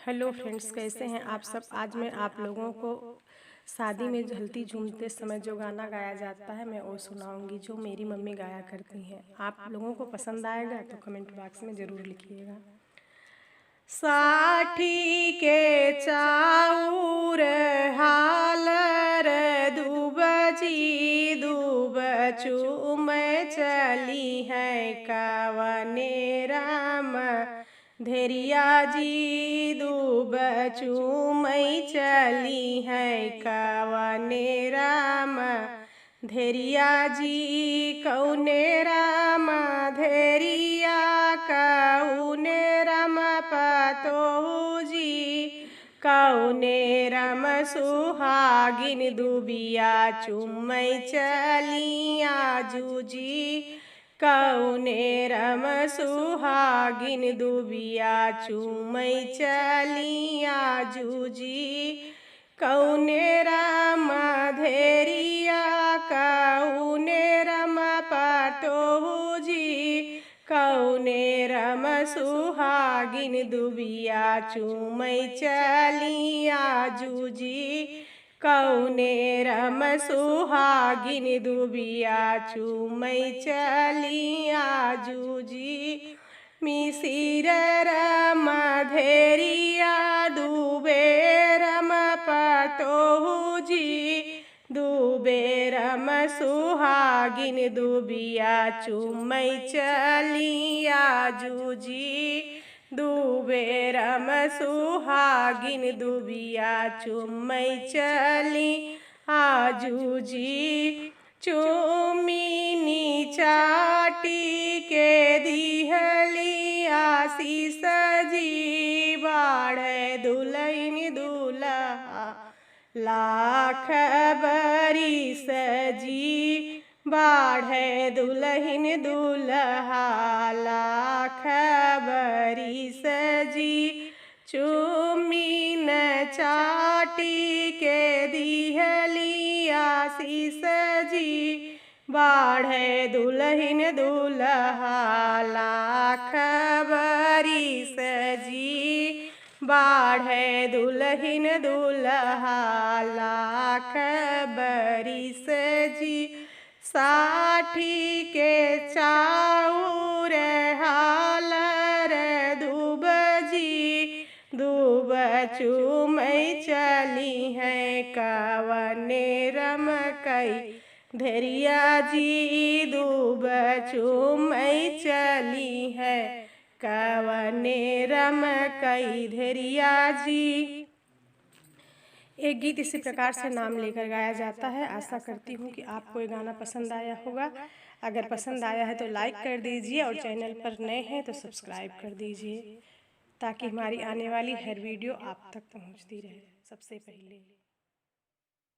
Hello friends, कैसे हैं आप सब। आज मैं आप लोगों को शादी में हल्दी झूमते समय जो गाना गाया जाता है मैं वो सुनाऊंगी, जो मेरी मम्मी गाया करती हैं। आप लोगों को पसंद आएगा तो कमेंट बॉक्स में ज़रूर लिखिएगा। साठी के चाउर हालर दूबजी दूब चूम चली है कवने राम धेरिया जी दूब चूमई चली है कवने राम धेरिया जी कौने राम धेरिया कौने राम पतो जी कौने राम सुहागिन दुबिया चुमई चलिया जूजी कौने राम सुहागिन दुबिया चुमई चलिया जूजी कौने राम धेरिया कौने राम पतो जी कौने राम सुहागिन दुबिया चुमई चलिया जूजी कौने राम सुहागिन दुबिया चुमई चलिया जूजी मिसिर राम धेरिया दुबे राम पतो जी दुबे राम सुहागिन दुबिया चुमई चलिया जूजी दुबे राम सुहागिन दुबिया चुमई चली आजूजी चुमिनी चाटी के दिहली आशीष जी बाढ़े दुल्हन दुल्हा लाख बरिस जी बाढ़े दुल्हन दुल्हा लाख बरिस जी चुमीन चाटी के दिहली आशीष जी बाढ़े दुल्हन दुल्हा लाख बरिस जी बाढ़े दुल्हन दुल्हा लाख बरिस जी साठी के चाउर हालर दूब जी दूब चुमई चली है कवने राम कई धेरिया जी दूब चुमई चली है कवने राम कई धेरिया जी। एक गीत इसी प्रकार से नाम लेकर गाया जाता है। आशा करती हूँ कि आपको ये गाना पसंद आया होगा। अगर पसंद आया है तो लाइक कर दीजिए और चैनल पर नए हैं तो सब्सक्राइब कर दीजिए, ताकि हमारी आने वाली हर वीडियो आप तक पहुँचती रहे सबसे पहले।